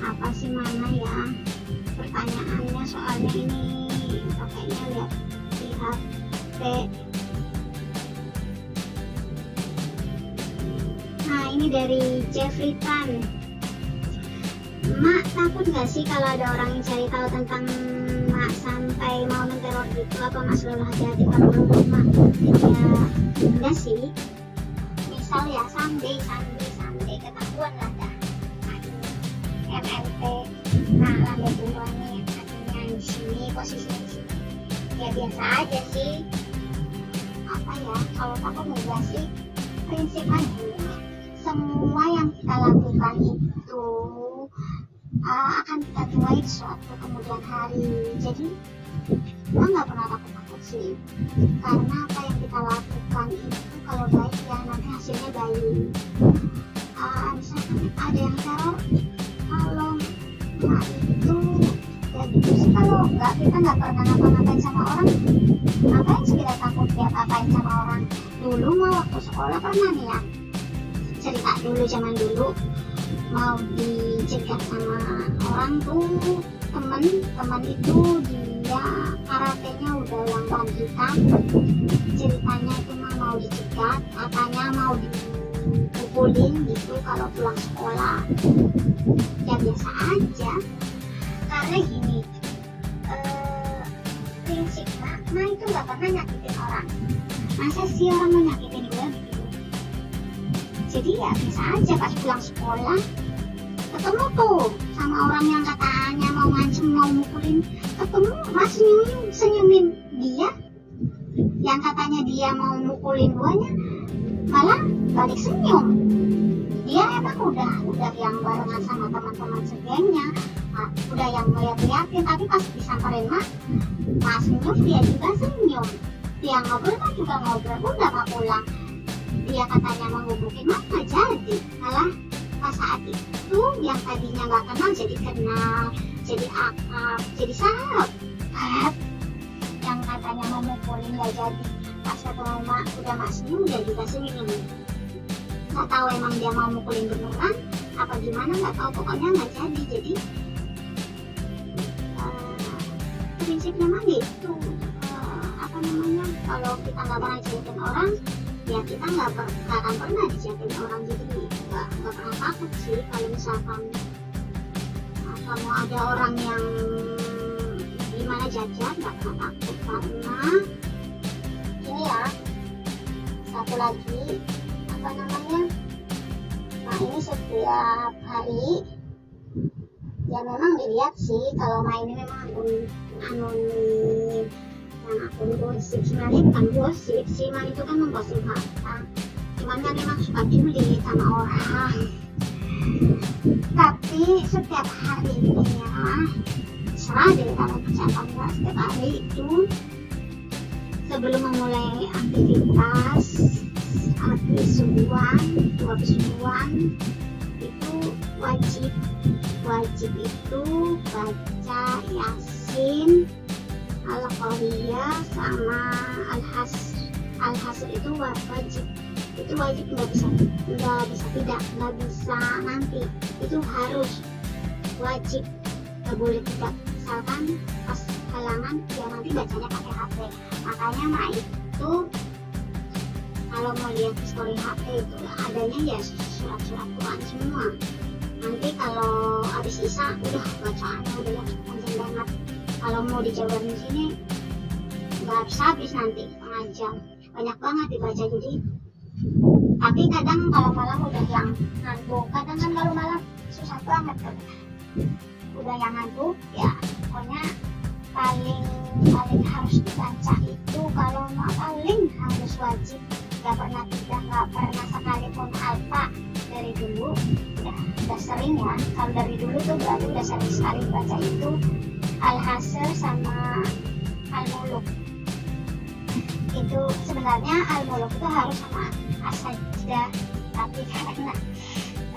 apa sih, mana ya pertanyaannya, soalnya ini pakainya lihat di HP. Nah, ini dari Jeffrey Tan. Mak, takut gak sih kalau ada orang yang cari tahu tentang Mak sampai mau menteror gitu? Apa Mak selalu hati-hati kalau menurut Mak? Ya enggak sih. Misal ya someday ketahuan lah dah MLP. Nah, lambe buruannya artinya di sini, posisinya di sini. Ya biasa aja sih. Apa ya? Kalau takut enggak sih? Prinsip aja. Semua yang kita lakukan itu akan kita tuai suatu kemudian hari. Jadi kita nggak pernah takut sih, karena apa yang kita lakukan itu kalau baik ya nanti hasilnya baik. Misalkan ada yang teror, kalau itu ya gitu sih. Kalau kita nggak pernah ngapa-ngapain sama orang, ngapain sih kita takut ya ngapain sama orang? Dulu mau waktu sekolah pernah nih ya, cerita dulu zaman dulu mau dicegat sama orang tuh, temen itu dia karatenya udah yang ban hitam. Ceritanya itu mau dicegat, katanya mau dipukulin gitu kalau pulang sekolah. Ya biasa aja, karena gini, prinsip mak itu gak pernah nyakitin orang. Masa sih orang mau nyakitin gue gitu? Jadi ya biasa aja, pas pulang sekolah ketemu tuh sama orang yang katanya mau ngancem, mau mukulin, ketemu mas senyumin dia, yang katanya dia mau mukulin guanya malah balik senyum. Dia emang udah yang barengan sama teman-teman segengnya, udah yang ngeliat-liatin, tapi pas disamperin mak senyum, dia juga senyum. Dia ngobrol kan juga ngobrol, udah mau pulang. Dia katanya mau ngubukin mak nggak jadi, malah pas saat itu yang tadinya nggak kenal jadi kenal, jadi akrab, jadi sahabat. Yang katanya mau mukulin nggak jadi, pas ketemu mak udah mak senyum, dia juga senyum. Nggak tahu emang dia mau mukulin beneran apa gimana, nggak tahu, pokoknya nggak jadi. Jadi prinsipnya mah gitu, apa namanya, kalau kita nggak pernah jahatin orang ya kita nggak akan pernah dijahatin orang. Jadi nggak pernah takut sih. Kalau misalkan kamu ada orang yang gimana jajan, nggak pernah takut. Karena ini ya, satu lagi apa namanya, nah ini setiap hari ya memang dilihat sih, kalau main ini memang anonim, yang akun gosip. Sebenarnya bukan gosip sih, man itu kan menggosip harta, cuman kan memang suka julid sama orang. Tapi setiap hari ya serah deh kalau percaya nggak, setiap hari itu sebelum memulai aktivitas habis subuhan itu wajib itu baca Yasin, Al-Qariyah sama Al-Hasr itu wajib. Itu wajib, nggak bisa nanti, itu harus wajib, nggak boleh tidak. Misalkan pas halangan ya nanti bacanya pakai HP. Makanya mak itu kalau mau lihat history HP itu adanya ya surat-surat Quran semua. Nanti kalau habis isya udah bacaannya udah yang panjang banget. Kalau mau dijabarin di sini nggak habis nanti setengah jam, banyak banget dibaca. Jadi tapi kadang kalau malam udah yang ngantuk, kadang kan kalau malam susah banget kan, udah yang ngantuk ya. Pokoknya paling harus dibaca itu, kalau paling harus wajib, nggak pernah sekalipun alfa. Dari dulu udah sering ya, kalau dari dulu tuh berarti udah sering sekali baca itu Al-Hasr sama Al-Muluk. Itu sebenarnya Al-Muluk itu harus sama As-Sajdah, tapi karena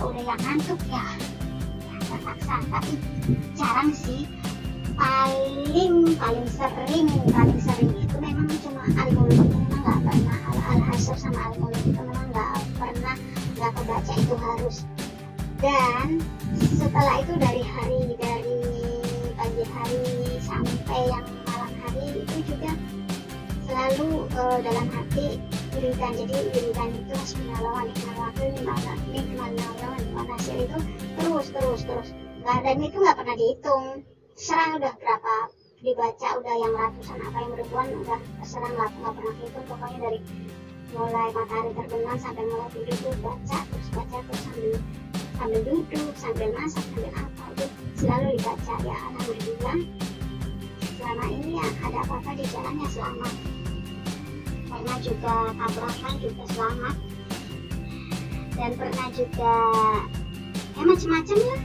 udah yang ngantuk ya terpaksa. Tapi jarang sih, paling sering itu memang cuma Al-Muluk. Memang nggak pernah Al-Hasr sama Al-Muluk itu memang nggak kebaca, itu harus. Dan setelah itu dari pagi hari sampai yang malam hari itu juga selalu dalam hati wiridan. Jadi wiridan itu Nasir itu terus dan itu nggak pernah dihitung, serang udah berapa dibaca, udah yang ratusan apa yang ribuan, udah serang nggak pernah hitung. Pokoknya dari mulai matahari terbenam sampai mulai tidur itu baca terus sambil duduk, sambil masak, sambil apa itu selalu dibaca. Ya alhamdulillah selama ini ya ada apa-apa di jalan ya selamat, pernah juga tabrakan juga selamat, dan pernah juga ya macam-macam lah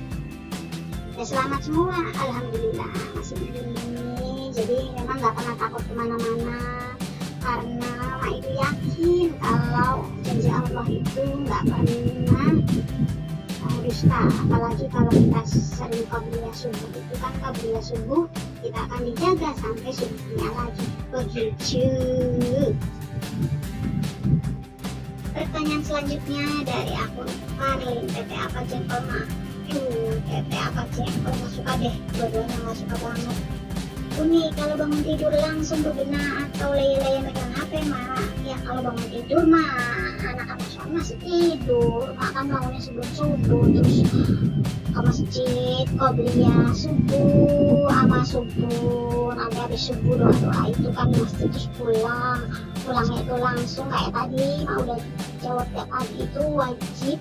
ya selamat semua alhamdulillah, masih begini. Jadi memang nggak pernah takut kemana-mana karena Mak itu yakin kalau janji Allah itu nggak pernah dusta. Apalagi kalau kita sering qabliyah subuh, itu kan qabliyah subuh kita akan dijaga sampai subuhnya lagi, begitu. Pertanyaan selanjutnya dari akun Marlin, PT apa jengkol mak? PT apa jengkol nggak suka deh, dua-duanya nggak suka banget. Uni kalau bangun tidur langsung bebenah atau leye-leye megang HP mak? Ya kalau bangun tidur mah anak-anak suami masih tidur, mak kan bangunnya sebelum subuh, terus ke masjid, qobliyah subuh sama subuh, nanti habis subuh doa-doa itu kan masjid, terus pulangnya itu langsung kayak tadi mak udah jawab tiap pagi itu wajib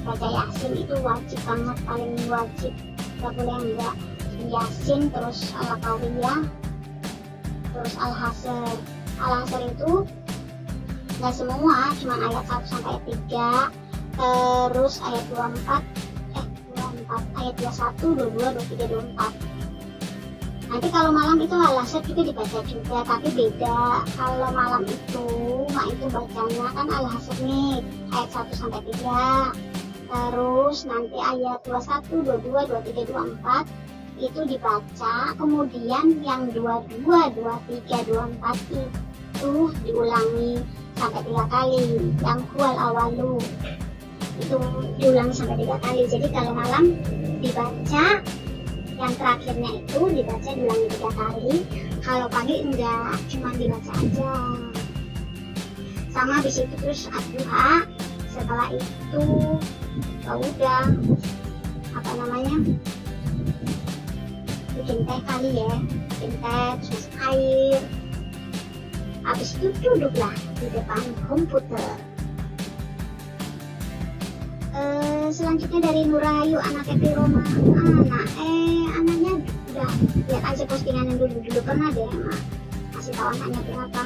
baca Yasin, itu wajib banget, paling wajib, gak boleh enggak. Yasin, terus Al-Qawiyah, terus Al-Hasr itu nggak semua, cuma ayat 1 sampai 3, terus ayat 24, ayat 21, 22, 23, 24. Nanti kalau malam itu Al-Hasr juga dibaca juga, tapi beda. Kalau malam itu mak itu bacanya kan Al-Hasr nih ayat 1 sampai 3, terus nanti ayat 21, 22, 23, 24 itu dibaca, kemudian yang 22, 23, 24 itu diulangi sampai 3 kali, yang huwal awalu itu diulangi sampai 3 kali. Jadi kalau malam dibaca yang terakhirnya itu diulangi 3 kali, kalau pagi enggak, cuma dibaca aja. Sama habis itu terus ad-duha, setelah itu ya udah apa namanya, bikin teh kali ya, bikin teh terus air, habis itu duduklah di depan komputer. Selanjutnya dari Nurayu, anaknya Piroma, anaknya udah lihat aja postingan yang dulu pernah deh mak masih tahu anaknya berapa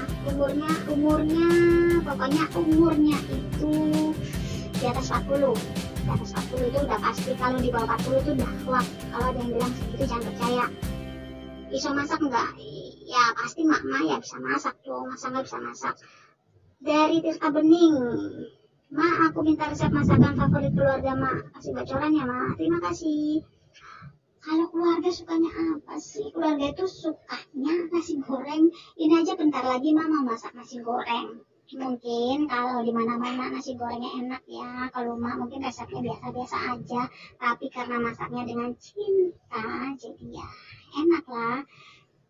umurnya pokoknya umurnya itu di atas 40. Di atas 40 itu udah pasti, kalau di bawah 40 itu udah kuat. Kalau ada yang bilang segitu jangan percaya. Bisa masak enggak? Ya pasti mak ya bisa masak tuh, masa nggak bisa masak. Dari Tirta Bening, mak aku minta resep masakan favorit keluarga mak, kasih bocoran ya mak, terima kasih. Kalau keluarga sukanya apa sih? Keluarga itu sukanya nasi goreng. Ini aja bentar lagi mama masak nasi goreng. Mungkin kalau di mana-mana nasi gorengnya enak ya. Kalau mak mungkin resepnya biasa-biasa aja, tapi karena masaknya dengan cinta, jadi ya enak lah.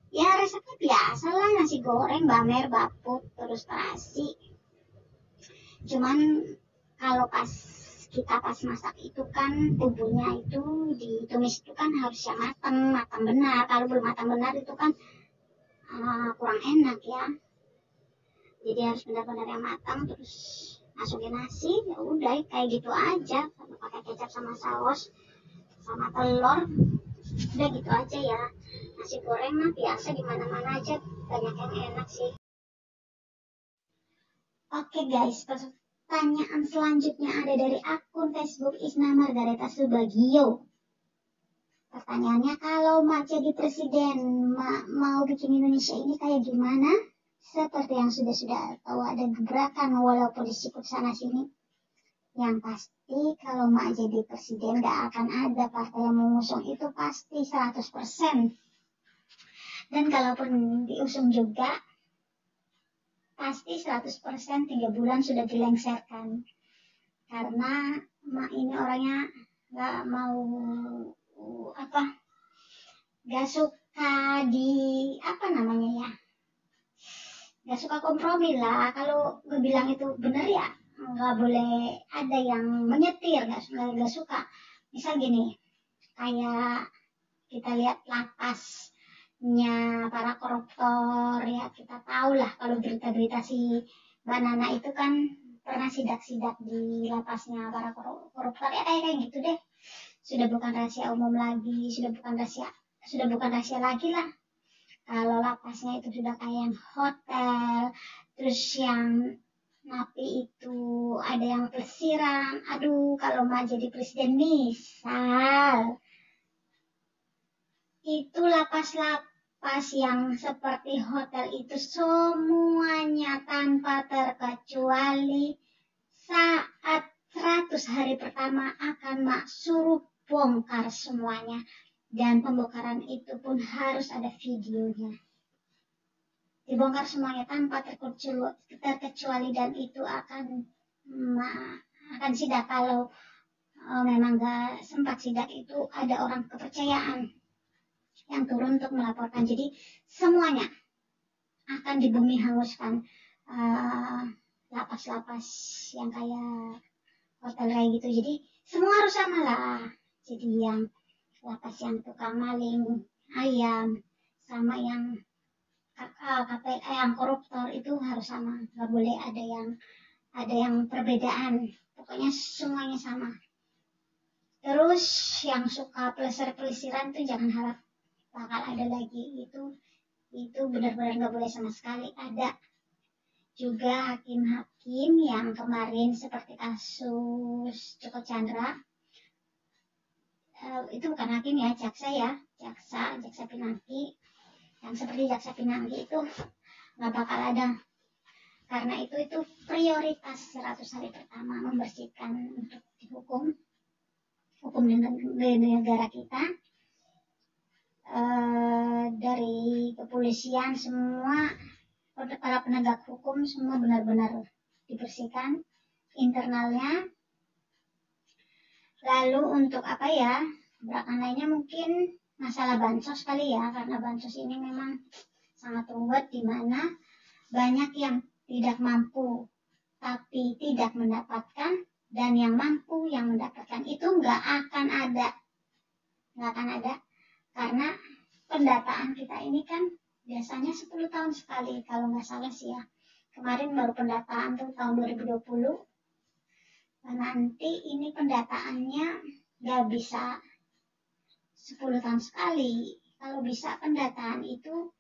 Ya resepnya biasa lah, nasi goreng, bamer, bapuk, terus terasi. Cuman kalau kita pas masak itu kan bumbunya itu ditumis itu kan harus yang matang benar. Kalau belum matang benar itu kan kurang enak ya. Jadi harus benar-benar yang matang, terus masukin nasi, ya udah kayak gitu aja, pakai kecap sama saus sama telur, udah gitu aja ya. Nasi goreng mah biasa di mana-mana aja, banyak yang enak sih. Oke guys, pertanyaan selanjutnya ada dari akun Facebook Isna Margareta Subagio. Pertanyaannya, kalau mak jadi presiden, mak mau bikin Indonesia ini kayak gimana? Seperti yang sudah tahu ada gebrakan walaupun disikut sana sini. Yang pasti kalau mak jadi presiden gak akan ada partai yang mengusung, itu pasti 100%. Dan kalaupun diusung juga pasti 100% 3 bulan sudah dilengsarkan. Karena mak ini orangnya nggak mau apa, nggak suka di apa namanya ya, nggak suka kompromi lah. Kalau gue bilang itu bener ya nggak boleh ada yang menyetir, nggak suka. Misal gini, kayak kita lihat lapasnya para koruptor ya, kita tahu lah kalau berita-berita si Mbak Nana itu kan pernah sidak-sidak di lapasnya para koruptor ya, kayak gitu deh. Sudah bukan rahasia umum lagi, sudah bukan rahasia lagi lah. Kalau lapasnya itu sudah kayak yang hotel, terus yang napi itu ada yang pelesiran. Aduh, kalau Mak jadi presiden misal, itu lapas-lapas yang seperti hotel itu semuanya tanpa terkecuali saat 100 hari pertama akan Mak suruh bongkar semuanya. Dan pembongkaran itu pun harus ada videonya. Dibongkar semuanya tanpa terkecuali, dan itu akan sidak. Kalau memang gak sempat sidak, itu ada orang kepercayaan yang turun untuk melaporkan. Jadi semuanya akan dibumi hanguskan. Lapas-lapas yang kayak hotel kayak gitu, jadi semua harus sama lah. Jadi yang lapas yang tukang maling ayam sama yang yang koruptor itu harus sama, nggak boleh ada yang perbedaan, pokoknya semuanya sama. Terus yang suka pelesiran tuh jangan harap bakal ada lagi, itu benar-benar nggak boleh sama sekali ada. Juga hakim-hakim yang kemarin seperti kasus Joko Chandra, itu bukan hakim ya, jaksa Pinangki, yang seperti jaksa Pinangki itu nggak bakal ada, karena itu prioritas 100 hari pertama membersihkan untuk hukum di negara kita. Dari kepolisian semua, para penegak hukum semua benar-benar dibersihkan internalnya. Lalu untuk apa ya, gerakan lainnya mungkin masalah bansos kali ya, karena bansos ini memang sangat ruwet, di mana banyak yang tidak mampu tapi tidak mendapatkan, dan yang mampu yang mendapatkan itu nggak akan ada, karena pendataan kita ini kan biasanya 10 tahun sekali kalau nggak salah sih ya. Kemarin baru pendataan tuh tahun 2020. Nanti ini pendataannya nggak bisa 10 tahun sekali. Kalau bisa pendataan itu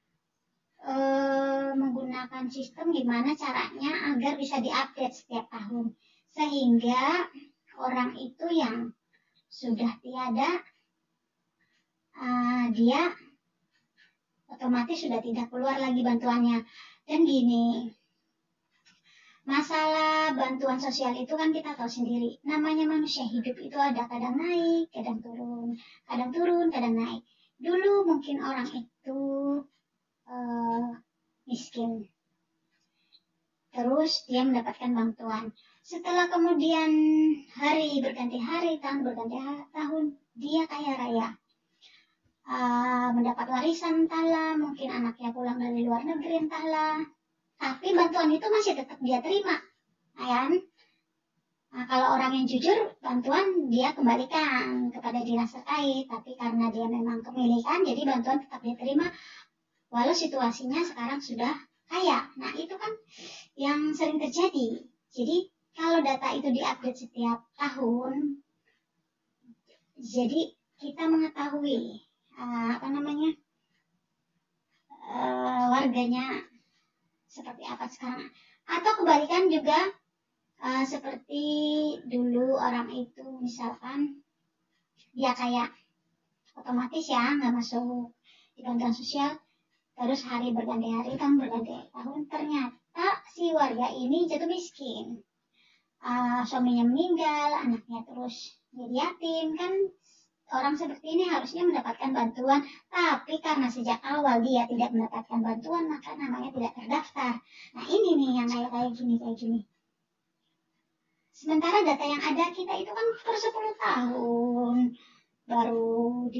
menggunakan sistem gimana caranya agar bisa diupdate setiap tahun, sehingga orang itu yang sudah tiada, dia otomatis sudah tidak keluar lagi bantuannya. Dan gini, masalah bantuan sosial itu kan kita tahu sendiri, namanya manusia hidup itu ada kadang naik, kadang turun, kadang naik. Dulu mungkin orang itu miskin, terus dia mendapatkan bantuan. Setelah kemudian hari berganti hari, tahun berganti tahun, dia kaya raya, mendapat warisan entahlah, mungkin anaknya pulang dari luar negeri entahlah, tapi bantuan itu masih tetap dia terima, kan? Kalau orang yang jujur, bantuan dia kembalikan kepada dinas terkait, tapi karena dia memang kemilikan, jadi bantuan tetap dia terima, walau situasinya sekarang sudah kaya. Nah itu kan yang sering terjadi. Jadi kalau data itu diupdate setiap tahun, jadi kita mengetahui warganya seperti apa sekarang. Atau kebalikan juga, seperti dulu orang itu misalkan dia kayak otomatis ya nggak masuk di bantuan sosial, terus hari berganti hari, tahun berganti tahun, ternyata si warga ini jatuh miskin, suaminya meninggal, anaknya terus jadi yatim. Kan orang seperti ini harusnya mendapatkan bantuan, tapi karena sejak awal dia tidak mendapatkan bantuan, maka namanya tidak terdaftar. Nah ini nih yang kayak gini. Sementara data yang ada kita itu kan per 10 tahun baru